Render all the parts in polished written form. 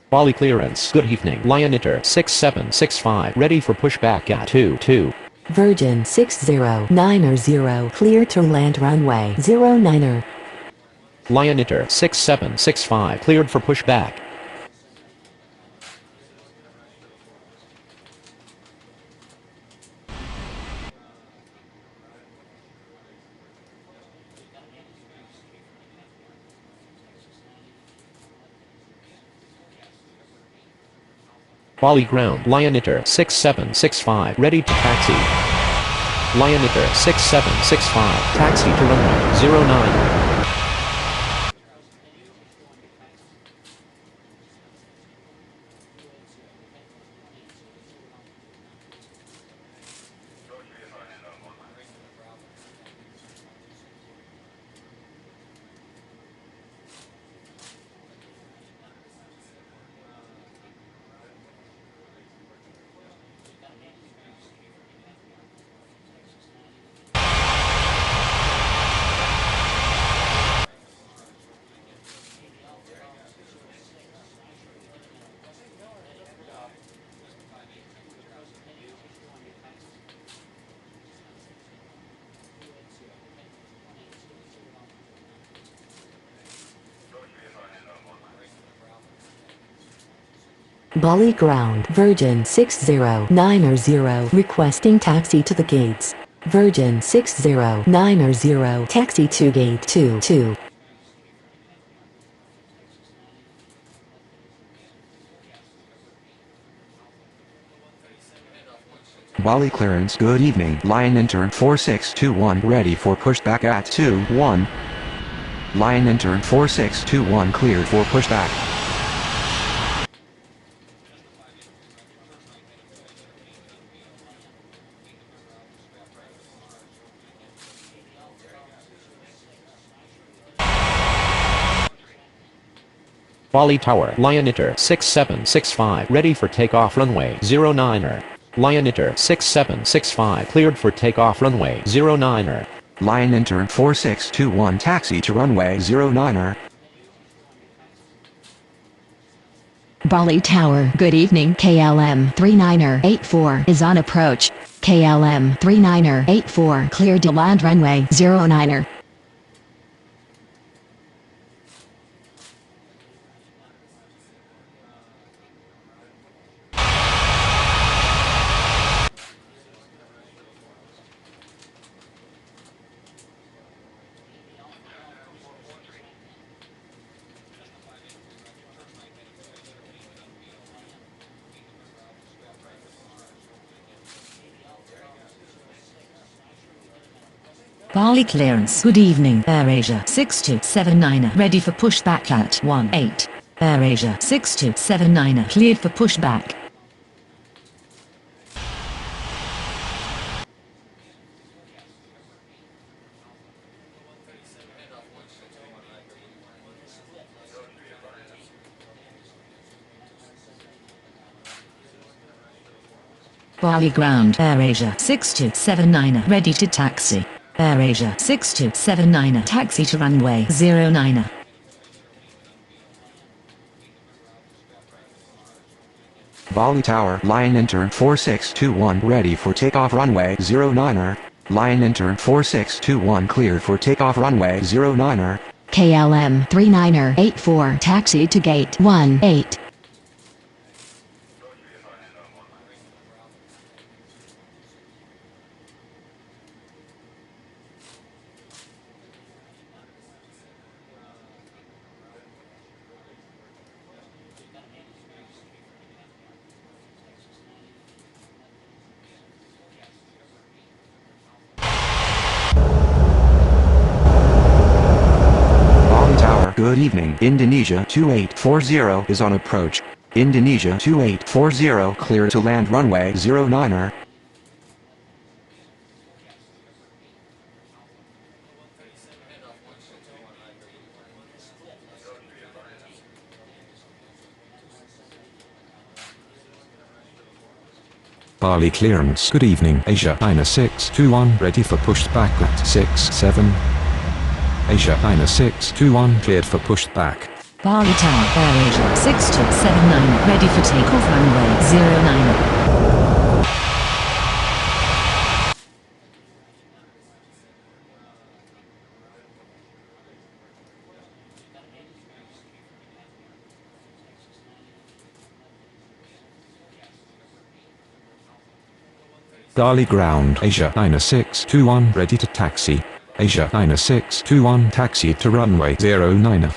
Bali clearance. Good evening. Lion 6765 ready for pushback at 22. Virgin 6090 clear to land runway 09er. Lion 6765 cleared for pushback. Bali ground. Lion 6765 ready to taxi. Lion 6765 taxi to runway 09. Bali ground. Virgin 6090 requesting taxi to the gates. Virgin 6090 taxi to gate 22. Bali clearance. Good evening. Lion 4621 ready for pushback at 21. Lion 4621 cleared for pushback. Bali Tower. Lion 6765 ready for takeoff runway 09er. Lion 6765 cleared for takeoff runway 09er. Lion 4621 taxi to runway 09er. Bali Tower. Good evening. KLM 39er84 is on approach. KLM 39er84 cleared to land runway 09er. Bali clearance. Good evening. AirAsia 6279 ready for pushback at 18. AirAsia 6279 cleared for pushback. Bali ground. AirAsia 6279 ready to taxi. AirAsia 6279 taxi to runway 09er. Bali Tower. Lion 4621 ready for takeoff runway 09er. Lion 4621 cleared for takeoff runway 09er. KLM 39er84 taxi to gate 18. Good evening. Indonesia 2840 is on approach. Indonesia 2840 clear to land runway 09er. Bali clearance. Good evening. Asia China 621 ready for pushback at 67. Asia China 621 cleared for pushback. Bali Tower, AirAsia 6279, ready for takeoff runway 09. Bali ground, Asia 9621, ready to taxi. Asia 9621, taxi to runway 09.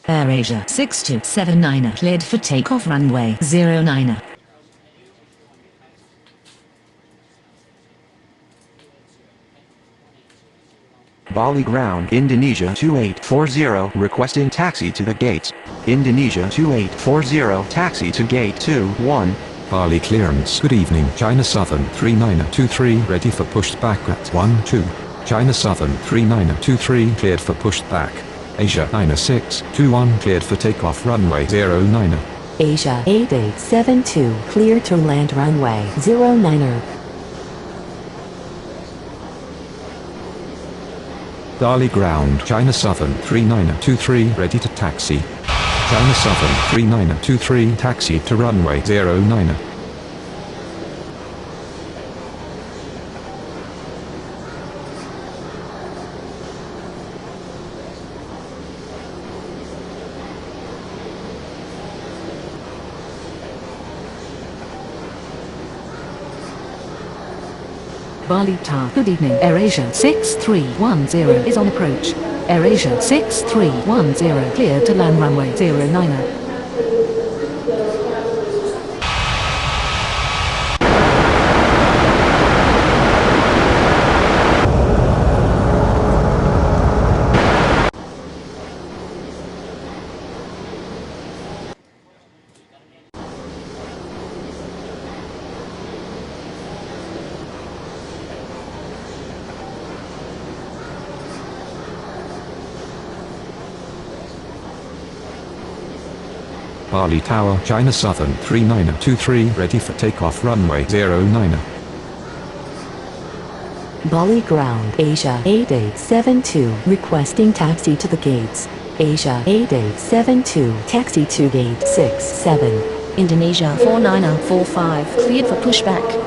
AirAsia 6279, cleared for takeoff runway 09. Bali ground, Indonesia 2840, requesting taxi to the gates. Indonesia 2840, taxi to gate 21. Bali clearance, good evening, China Southern 3923, ready for pushback at 12. China Southern 3923, cleared for pushback. Asia 9621, cleared for takeoff runway 09. Asia 8872, clear to land runway 09er. Bali ground, China Southern 3923, ready to taxi. China Southern 3923, taxi to runway 09. Bali Tower, good evening, AirAsia 6310 is on approach. AirAsia 6310, cleared to land runway 09er. Bali Tower, China Southern 3923, ready for takeoff runway 09. Bali ground, Asia 8872, requesting taxi to the gates. Asia 8872, taxi to gate 67. Indonesia 4945, cleared for pushback.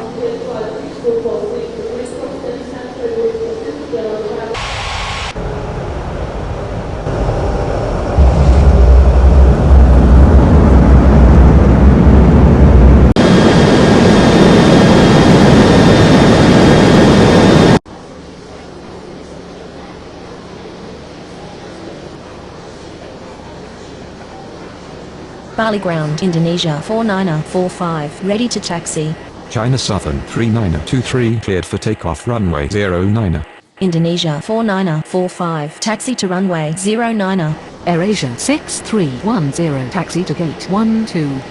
Bali ground, Indonesia 4945, ready to taxi. China Southern 3923, cleared for takeoff runway 09. Indonesia 4945, taxi to runway 09er. AirAsia 6310, taxi to gate 12.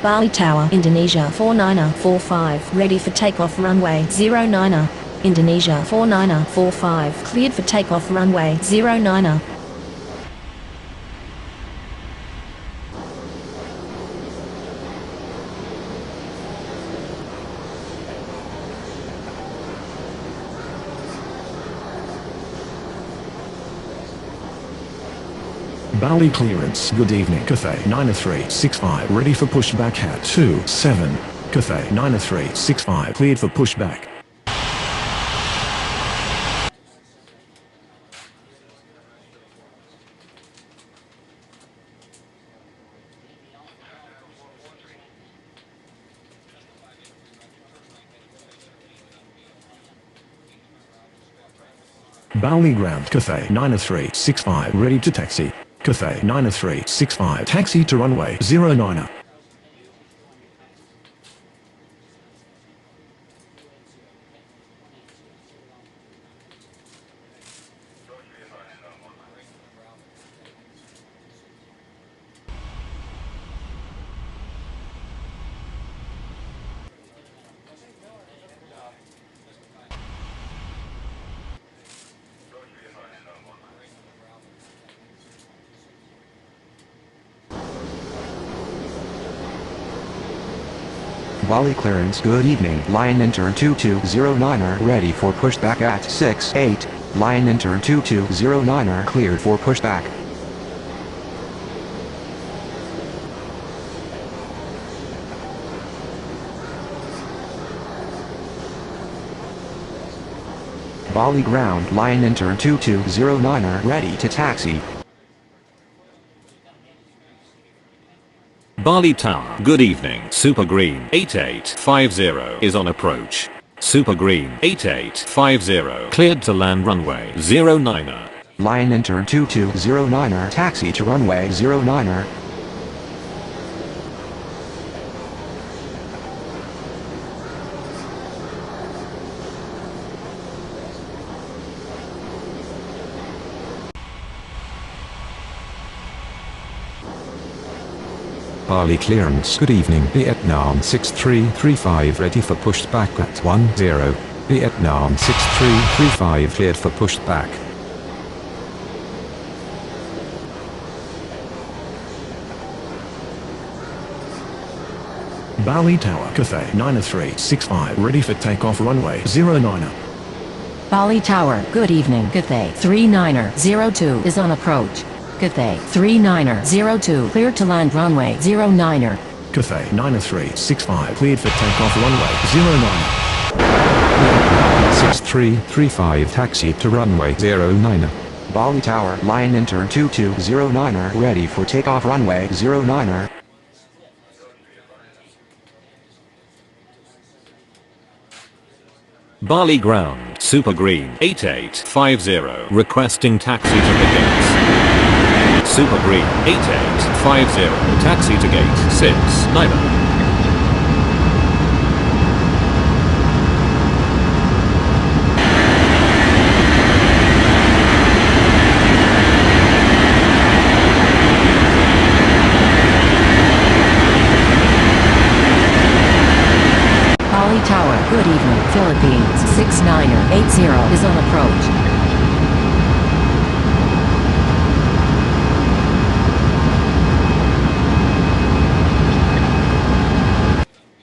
Bali Tower, Indonesia 4945, ready for takeoff runway 09er. Indonesia 4945, cleared for takeoff runway 09er. Bali clearance, good evening, Cathay 9365, ready for pushback at 27. Cathay 9365, cleared for pushback. Bali ground, Cathay 9365, ready to taxi. Cathay 9365. Taxi to runway 09er. Bali clearance. Good evening. Line enter 2209er ready for pushback at 68. Line enter 2209er cleared for pushback. Bali ground. Line enter 2209er ready to taxi. Bali Tower. Good evening. Super Green 8850 is on approach. Super Green 8850 cleared to land runway 09er. Line enter 2209er taxi to runway 09er. Bali clearance. Good evening. Vietnam 6335 ready for pushback at 10. Vietnam 6335 cleared for pushback. Bali Tower. Cathay 9365. Ready for takeoff runway 09er. Bali Tower. Good evening. Cathay 3902 is on approach. Cathay 3902 cleared to land runway 09er. Cathay 9365 cleared for takeoff runway 09er. 6335 taxi to runway 09er. Bali Tower. Line enter 2209er ready for takeoff runway 09er. Bali ground. Super Green 8850 requesting taxi to the gates. Super Green 8850 taxi to gate 69er. Bali Tower. Good evening. Philippines 6980 is on approach.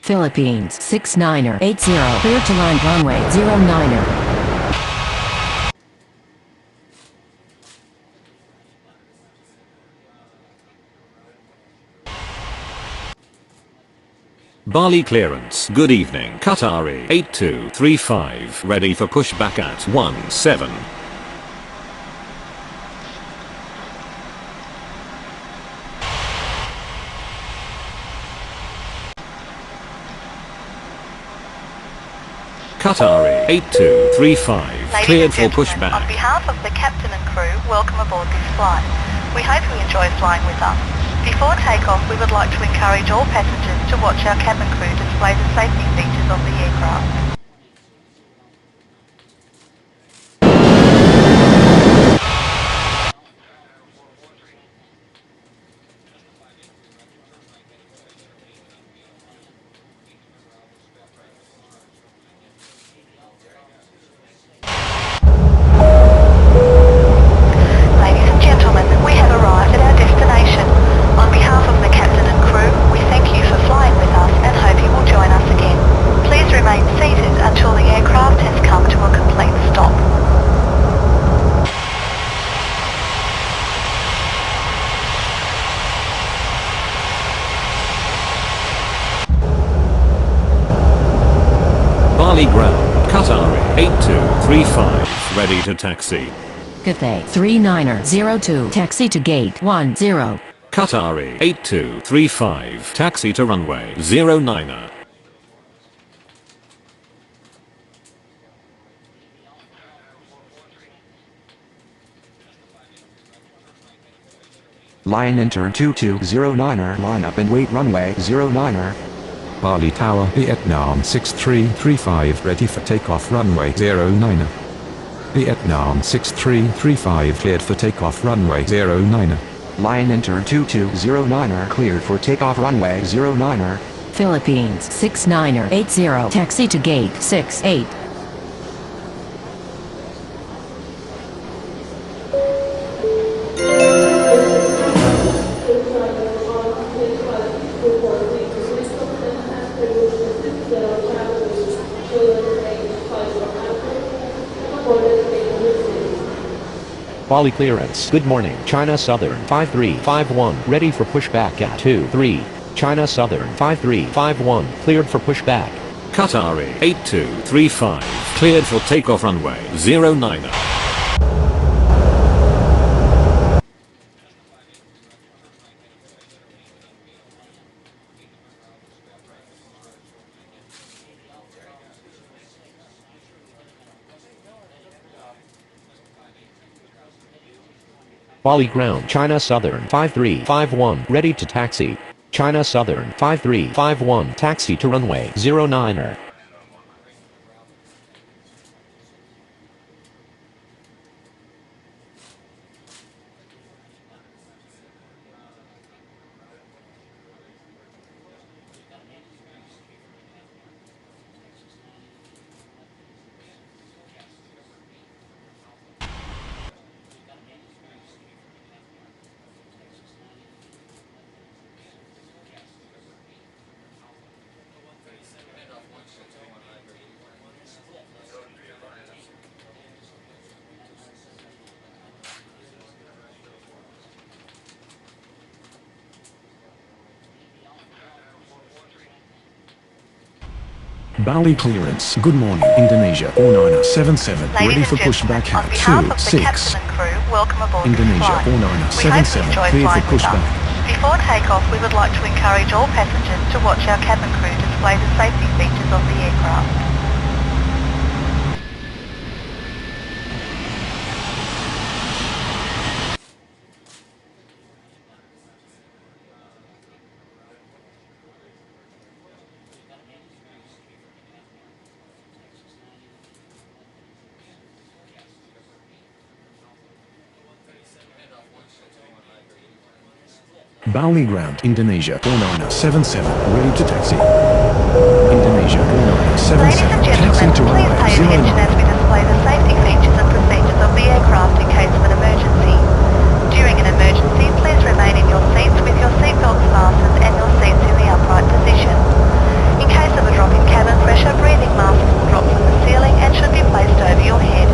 Philippines 6980 clear to land runway 09er. Bali clearance. Good evening. Qatari 8235 ready for pushback at 17. Qatari 8235 cleared for pushback. On behalf of the captain and crew, welcome aboard this flight. We hope you enjoy flying with us. Before takeoff, we would like to encourage all passengers to watch our cabin crew display the safety features of the aircraft. Ladies and gentlemen, we have arrived at our destination. On behalf of the captain and crew, we thank you for flying with us and hope you will join us again. Please remain seated until the aircraft has come to a complete stop. Bali ground. Qatari 8235 ready to taxi. Cathay 3902 taxi to gate 10. Qatari 8235 taxi to runway 09er. Lion enter 2209er, line up and wait runway 09er. Bali Tower, Vietnam 6335, ready for takeoff runway 09er. Vietnam 6335, cleared for takeoff runway 09er. Lion enter 2209er, cleared for takeoff runway 09er. Philippines 6980, taxi to gate 68. Bali clearance. Good morning. China Southern 5351. Ready for pushback at 23. China Southern 5351. Cleared for pushback. Qatari 8235. Cleared for takeoff runway 09er. Bali ground. China Southern 5351. Ready to taxi. China Southern 5351. Taxi to runway 09er. Bali clearance. Good morning, Indonesia 4977. Ladies Ready and for gentlemen, pushback on at behalf of the 26. captain and crew, welcome aboard this Indonesia flight. We hope you 4977. enjoy Clear for flying with us. pushback. Before takeoff, we would like to encourage all passengers to watch our cabin crew display the safety features of the aircraft. Bali ground, Indonesia 4977. Ready to taxi. Indonesia Ladies and 4977. Taxi gentlemen, to please runway pay attention as 09. we display the safety features and procedures of the aircraft in case of an emergency. During an emergency, please remain in your seats with your seatbelts fastened and your seats in the upright position. In case of a drop in cabin pressure, breathing masks will drop from the ceiling and should be placed over your head.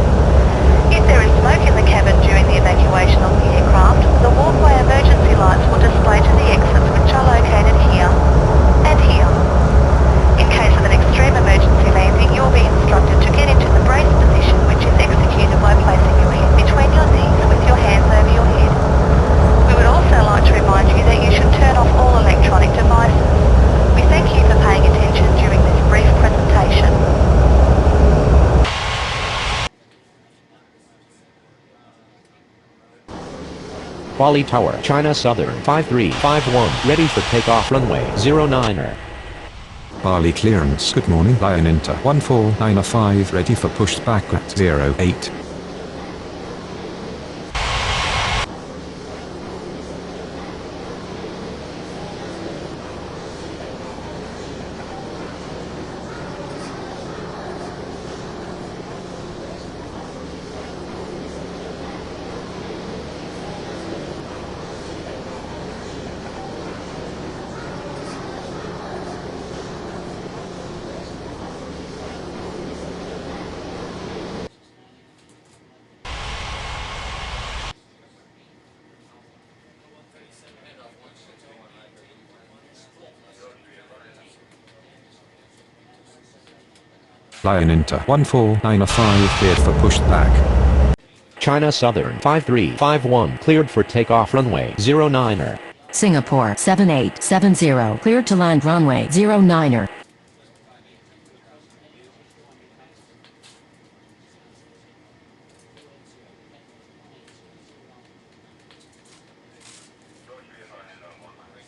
If there is smoke in the cabin during the evacuation of the aircraft, the walkway emergency lights will display to the exits which are located here and here. In case of an extreme emergency landing, you will be instructed to get into the brace position, which is executed by placing your head between your knees with your hands over your head. We would also like to remind you that you should turn off all electronic devices. We thank you for paying attention during this brief presentation. Bali Tower. China Southern 5351. Ready for takeoff runway 09er. Bali clearance. Good morning, Lion Inter 1495, ready for pushback at 08. Lion Inter 1495, cleared for pushback. China Southern 5351. Cleared for takeoff runway 09er. Singapore 7870, cleared to land runway 09er.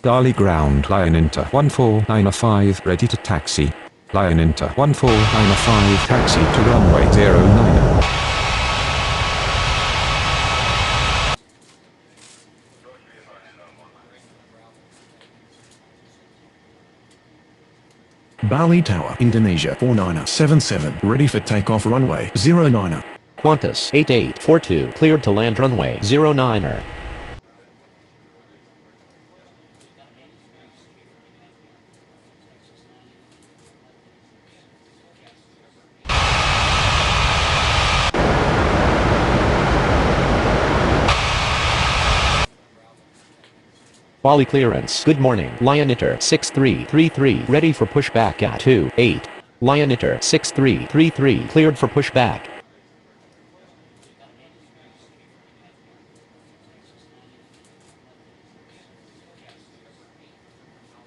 Dali ground. Lion Inter 1495 ready to taxi. Lion Inter 1495 taxi to runway 09. Bali Tower, Indonesia 4977, ready for takeoff runway 09. Qantas 8842 cleared to land runway 09. Bali clearance. Good morning. Lion Inter 6333 ready for pushback at 28. Lion Inter 6333 cleared for pushback.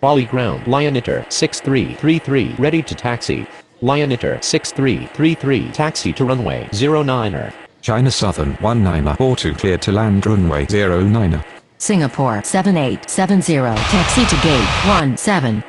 Bali ground. Lion Inter 6333 ready to taxi. Lion Inter 6333 taxi to runway 09. China Southern 1942 cleared to land runway 09. Singapore 7870 taxi to gate 17.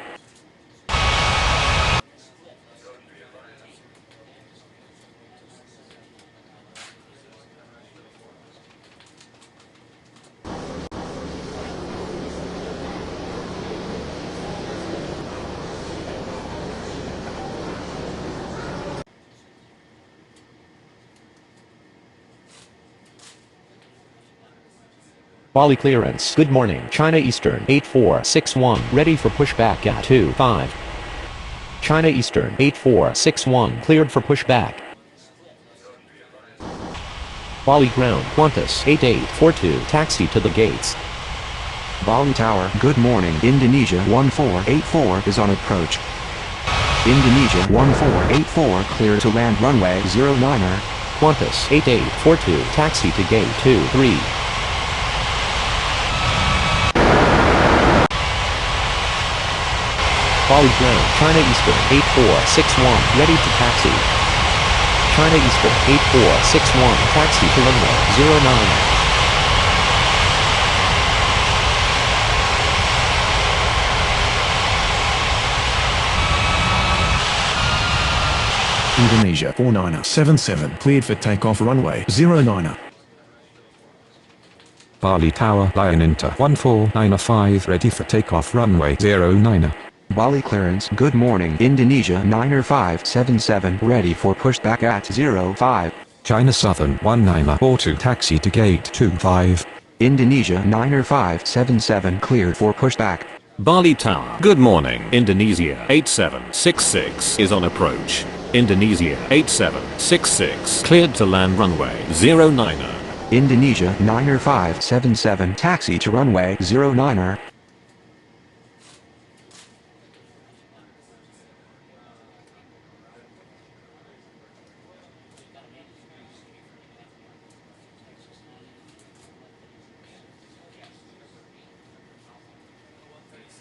Bali clearance. Good morning. China Eastern 8461 ready for pushback at 25. China Eastern 8461 cleared for pushback. Bali ground. Qantas 8842 taxi to the gates. Bali Tower, good morning. Indonesia 1484 is on approach. Indonesia 1484 clear to land runway 09. Qantas 8842 taxi to gate 23. Bali ground. China Eastern 8461 ready to taxi. China Eastern 8461 taxi to runway 09. Indonesia 4977, cleared for takeoff runway 09. Bali Tower. Lion Inter 1495 ready for takeoff runway 09. Bali clearance, good morning. Indonesia 9577 ready for pushback at 05. China Southern 1942 taxi to gate 25. Indonesia 9577 cleared for pushback. Bali Tower. Good morning. Indonesia 8766 is on approach. Indonesia 8766 cleared to land runway 09. Indonesia 9577 taxi to runway 09.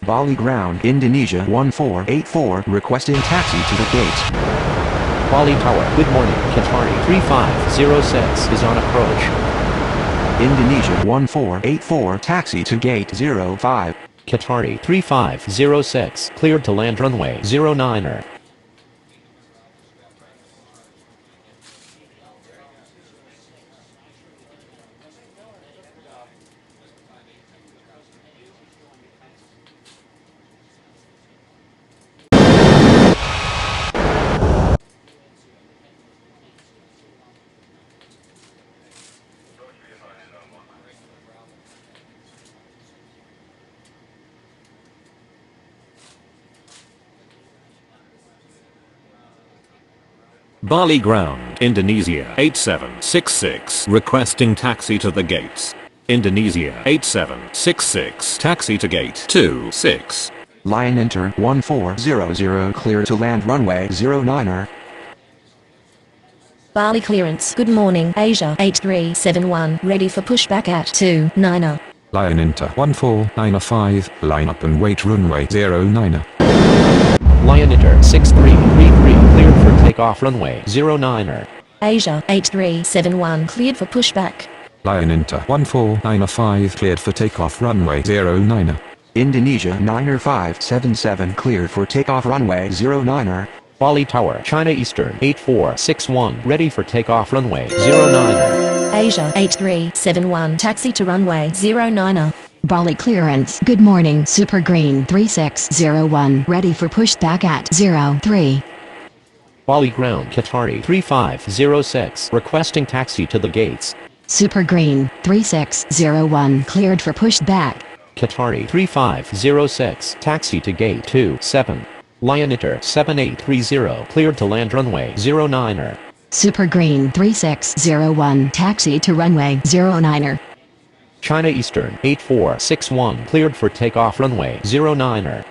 Bali ground. Indonesia 1484 requesting taxi to the gate. Bali Tower. Good morning. Qatari 3506 is on approach. Indonesia 1484 taxi to gate 05. Qatari 3506 cleared to land runway 09. Bali ground. Indonesia 8766 requesting taxi to the gates. Indonesia 8766 taxi to gate 26. Lion Inter 1400 clear to land runway 09. Bali clearance. Good morning. Asia 8371 ready for pushback at 29. Lion Inter 1495 line up and wait runway 09. Lion Inter 6333 cleared for takeoff runway 09. Asia 8371 cleared for pushback. Lion Inter 1495 cleared for takeoff runway 09. Indonesia 9er577 cleared for takeoff runway 09er. Bali Tower, China Eastern 8461, ready for takeoff runway 09er. Asia 8371 taxi to runway 09er. Bali clearance. Good morning, Super Green 3601, ready for pushback at 03. Bali Ground, Qatari 3506, requesting taxi to the gates. Super Green 3601, cleared for pushback. Qatari 3506, taxi to gate 27. Lion-Iter 7830, cleared to land runway 09er. Super Green 3601, taxi to runway 09er. China Eastern 8461, cleared for takeoff runway 09er.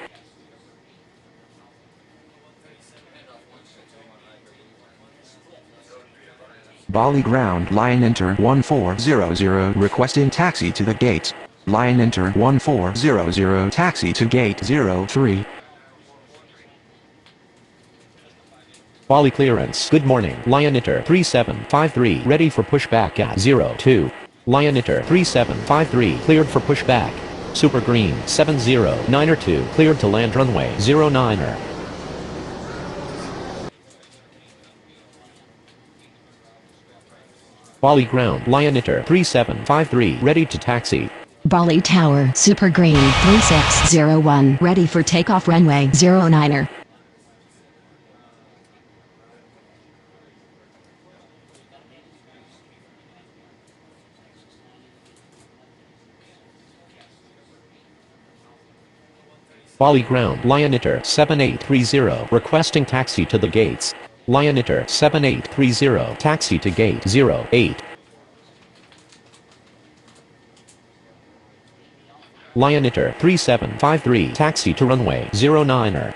Bali Ground Lion-Iter 1400 requesting taxi to the gates. Lion-Iter 1400 taxi to gate 03. Bali clearance. Good morning, Lion-Iter 3753, ready for pushback at 02. Lion-Iter 3753, cleared for pushback. Super Green 709er2, cleared to land runway 09er. Bali Ground, Lion-Iter 3753, ready to taxi. Bali Tower, Super Green 3601, ready for takeoff runway 09er. Bali Ground, Lion-Iter 7830, requesting taxi to the gates. Lion-Iter 7830, taxi to gate 08. Lion-Iter 3753, taxi to runway 09er.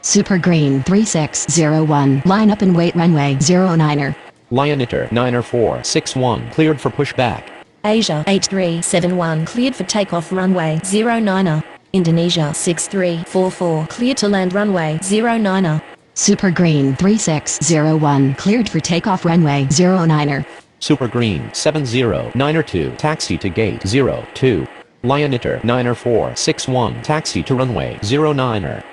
Super Green 3601, line up and wait runway 09er. Lion-Iter 9er461, cleared for pushback. Asia 8371 cleared for takeoff runway 09er. Indonesia 6344 cleared to land runway 09er. Super Green 3601, cleared for takeoff runway 09er. Super Green 709er2, taxi to gate 02. Lion-Iter 9er461, taxi to runway 09er.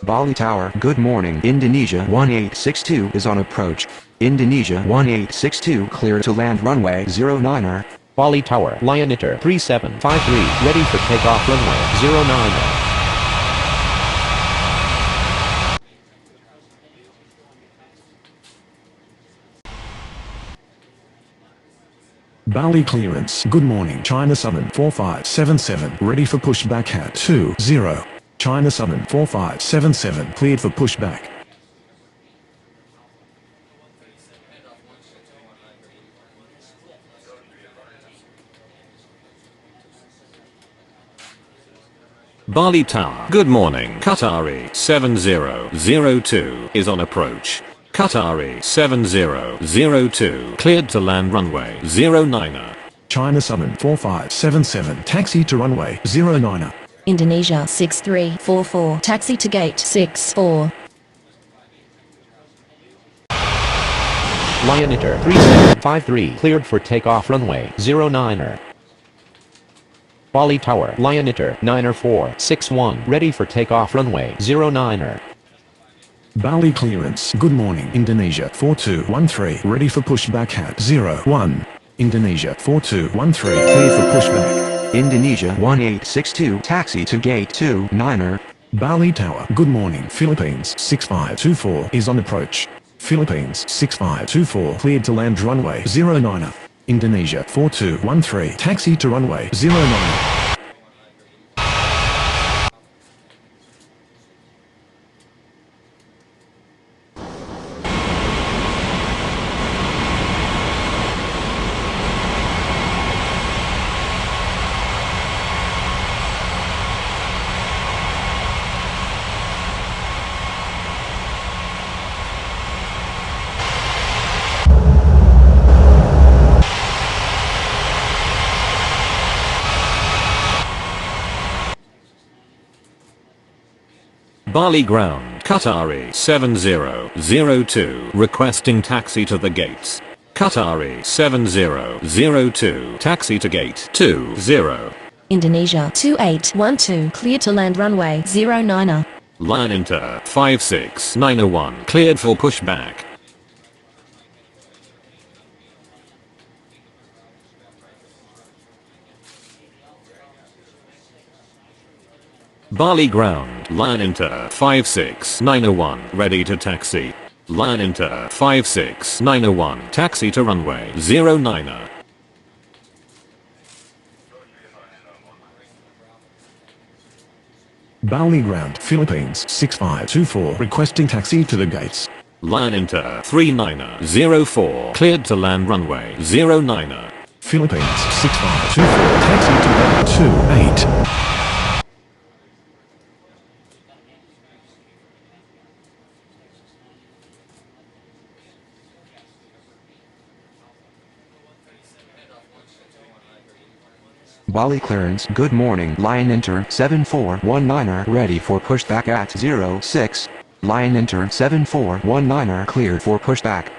Bali Tower, good morning. Indonesia 1862 is on approach. Indonesia 1862 clear to land runway 09er. Bali Tower, Lion-Iter 3753, ready for takeoff runway 09er. Bali clearance. Good morning. China Southern 4577 ready for pushback at 20. China Southern 4577 cleared for pushback. Bali Tower. Good morning. Qatari 7002 is on approach. Qatari 7002 cleared to land runway 09er. China Southern 4577 taxi to runway 09er. Indonesia 6344 taxi to gate 64. Lion-Iter 3753, cleared for takeoff runway 09er. Bali Tower, Lion-Iter 9er461, ready for takeoff runway 09er. Bali clearance. Good morning. Indonesia 4213 ready for pushback at 01. Indonesia 4213 cleared for pushback. Indonesia 1862 taxi to gate 29er. Bali Tower. Good morning. Philippines 6524 is on approach. Philippines 6524 cleared to land runway 09er. Indonesia 4213 taxi to runway 09er. Bali ground, Qatari 7002, requesting taxi to the gates. Qatari 7002, taxi to gate 20. Indonesia 2812, clear to land runway 09er. Lion Inter 56901, cleared for pushback. Bali ground, Lion Inter 56901, ready to taxi. Lion Inter 56901, taxi to runway 09er. Bali ground, Philippines 6524, requesting taxi to the gates. Lion Inter 3904, cleared to land runway 09er. Philippines 6524, taxi to gate 28. Bali clearance, good morning, Lion Inter 7419er, ready for pushback at 06. Lion Inter 7419er, cleared for pushback.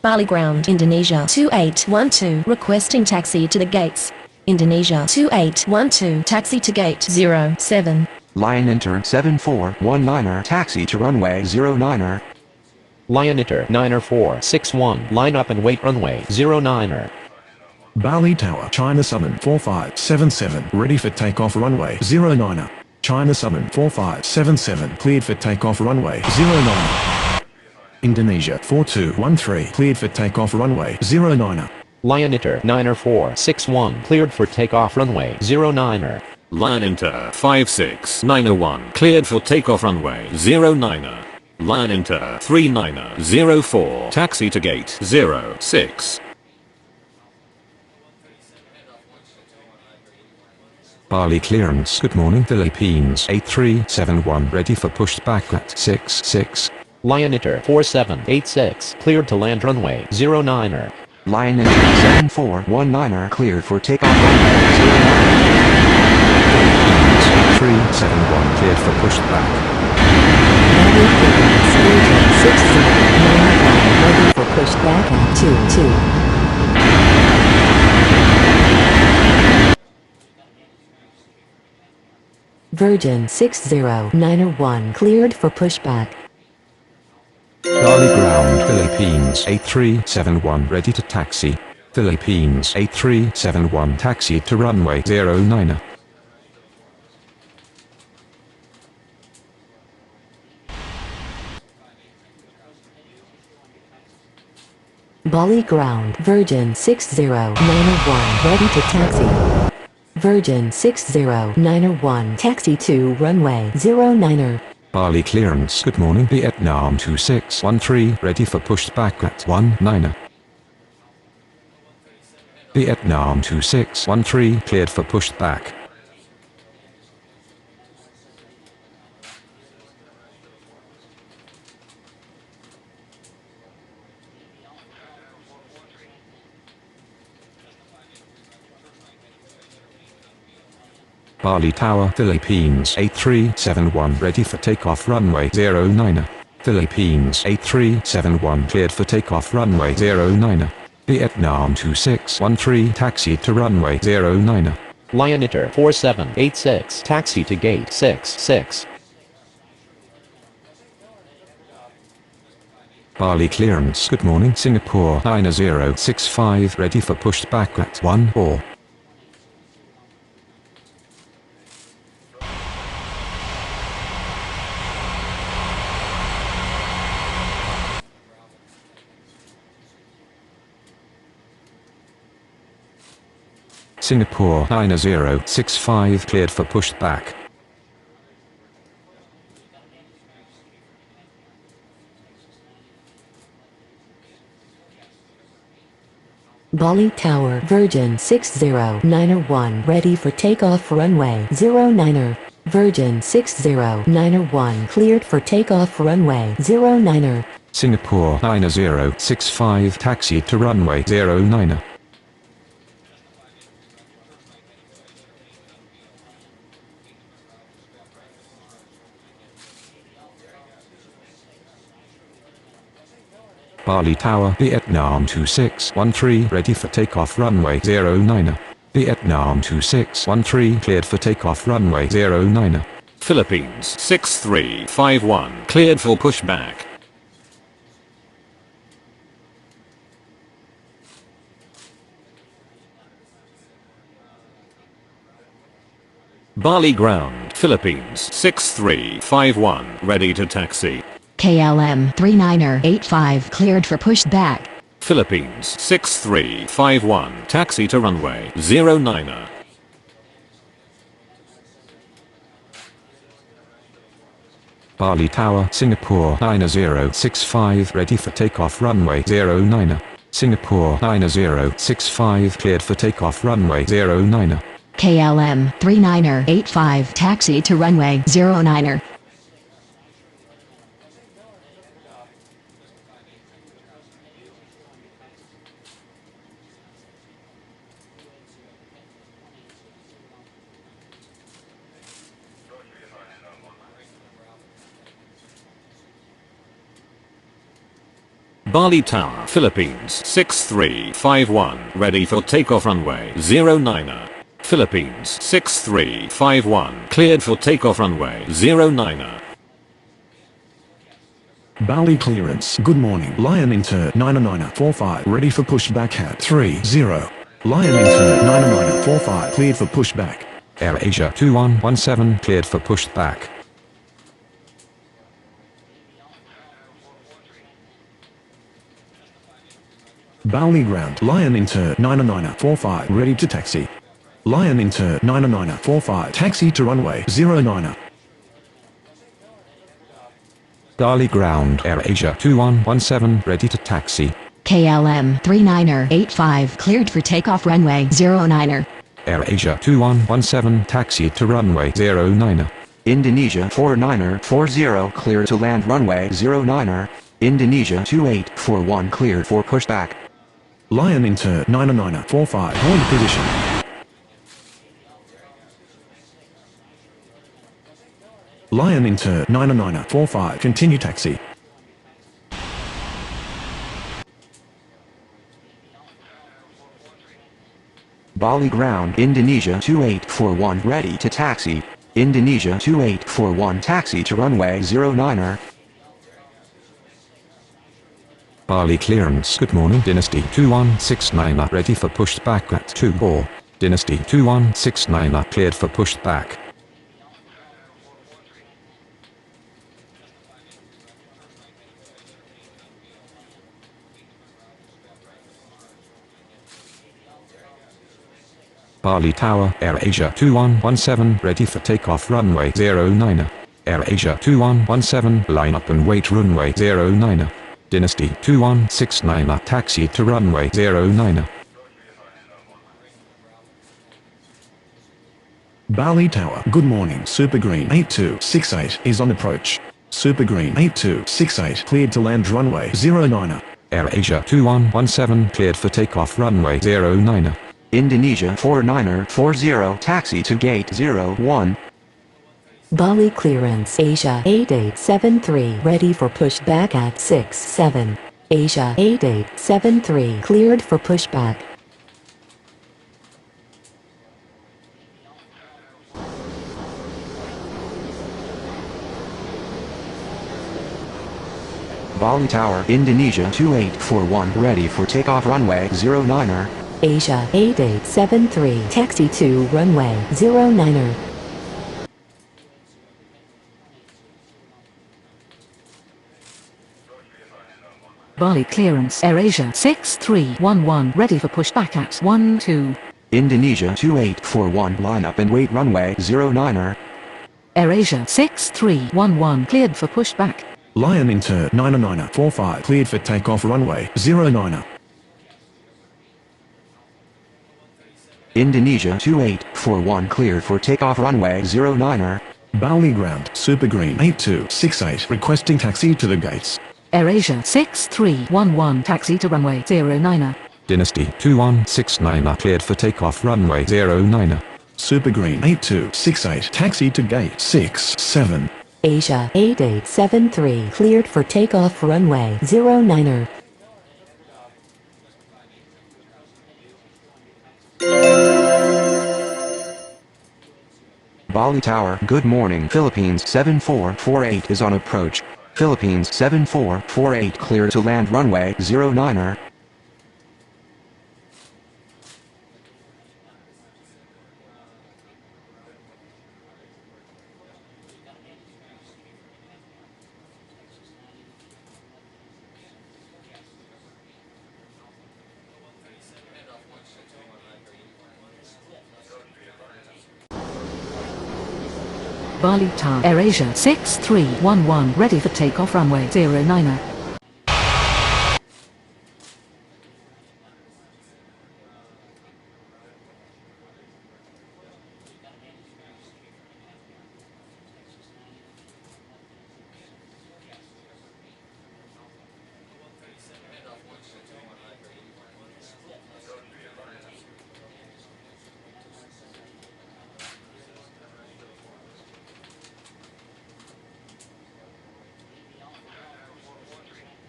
Bali ground, Indonesia 2812, requesting taxi to the gates. Indonesia 2812, taxi to gate 07. Lion Inter 7419er, taxi to runway 09er. Lion Inter 90461, line up and wait runway 09er. Bali Tower, China Southern 4577, ready for takeoff runway 09er. China Southern 4577, cleared for takeoff runway 09er. Indonesia 4213, cleared for takeoff runway 09er. Lion Inter 90461, cleared for takeoff runway 09er. Lion Inter 56901, cleared for takeoff runway 09er. Lion Inter 3904, taxi to gate 06. Bali clearance, good morning, Philippines 8371, ready for pushback at 66. Lion Inter 4786, cleared to land runway 09er. Lion Inter 7419er, cleared for takeoff runway 09er. 371, cleared for pushback. Bali clearance, Virgin 6091, ready for pushback at 22. Virgin 6091, cleared for pushback. Bali ground, Philippines 8371, ready to taxi. Philippines 8371, taxi to runway 09er. Bali ground, Virgin 6091, ready to taxi. Virgin 6091, taxi to runway 09er. Bali clearance, good morning, Vietnam 2613, ready for pushback at 19er. Vietnam 2613, cleared for pushback. Bali Tower, Philippines 8371, ready for takeoff runway 09er. Philippines 8371, cleared for takeoff runway 09er. Vietnam 2613, taxi to runway 09er. Lion Inter 4786, taxi to gate 66. Bali clearance, good morning, Singapore 9065, ready for pushback at 14. Singapore 9065, cleared for pushback. Bali Tower, Virgin 6091, ready for takeoff runway 09er. Virgin 6091, cleared for takeoff runway 09er. Singapore 9065, taxi to runway 09er. Bali Tower, Vietnam 2613, ready for takeoff runway 09er. Vietnam 2613, cleared for takeoff runway 09er. Philippines 6351, cleared for pushback. Bali ground, Philippines 6351, ready to taxi. KLM 39er85, cleared for pushback. Philippines 6351, taxi to runway 09er. Bali Tower, Singapore 9065, ready for takeoff runway 09er. Singapore 9065, cleared for takeoff runway 09er. KLM 39er85, taxi to runway 09er. Bali Tower, Philippines 6351, ready for takeoff runway 09er. Philippines 6351, cleared for takeoff runway 09er. Bali clearance. Good morning. Lion Inter 9945, ready for pushback at 30. Lion Inter 9945, cleared for pushback. AirAsia 2117, cleared for pushback. Bali ground. Lion Inter 9945, ready to taxi. Lion Inter 9945, taxi to runway 09er. Bali ground, AirAsia 2117, ready to taxi. KLM 39er85, cleared for takeoff runway 09er. AirAsia 2117, taxi to runway 09er. Indonesia 49er40, clear to land runway 09er. Indonesia 2841, cleared for pushback. Lion Inter 9945, hold position. Lion Inter 9945, continue taxi. Bali ground, Indonesia 2841, ready to taxi. Indonesia 2841, taxi to runway 09er. Bali clearance. Good morning. Dynasty 2169, ready for pushback at 24. Dynasty 2169, cleared for pushback. Bali Tower, AirAsia 2117, ready for takeoff runway 09er. AirAsia 2117, line up and wait runway 09er. Dynasty 2169, taxi to runway 09er. Bali Tower. Good morning. Super Green 8268 is on approach. Super Green 8268, cleared to land runway 09er. AirAsia 2117, cleared for takeoff runway 09er. Indonesia 49er40, taxi to gate 01. Bali clearance. Asia 8873, ready for pushback at 67. Asia 8873, cleared for pushback. Bali Tower, Indonesia 2841, ready for takeoff runway 09er. Asia 8873, taxi to runway 09er. Bali clearance. AirAsia 6311, ready for pushback at 12. Indonesia 2841, line up and wait runway 09er. AirAsia 6311, cleared for pushback. Lion Inter 9945, cleared for takeoff runway 09er. Indonesia 2841, cleared for takeoff runway 09er. Bali ground. Super Green 8268, requesting taxi to the gates. AirAsia 6311, taxi to runway 09er. Dynasty 2169, cleared for takeoff runway 09er. Super Green 8268, taxi to gate 67. Asia 8873, cleared for takeoff runway 09er. Bali Tower, good morning. Philippines 7448 is on approach. Philippines 7448 clear to land runway 09er. Bali Tower, AirAsia 6311, ready for takeoff runway 09er.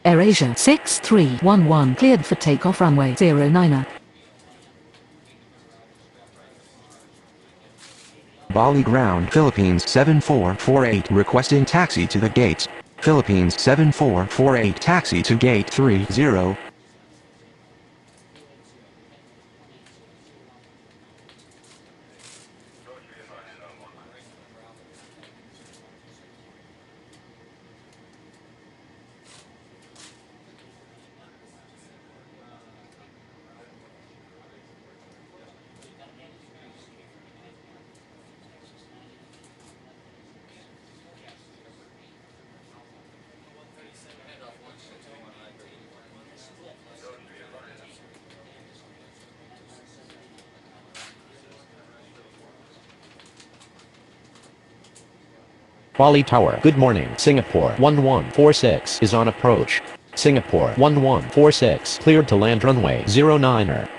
AirAsia 6311, cleared for takeoff runway 09er. Bali ground, Philippines 7448 requesting taxi to the gates. Philippines 7448 taxi to gate 30. Bali Tower, good morning. Singapore 1146 is on approach. Singapore 1146 cleared to land runway 09er.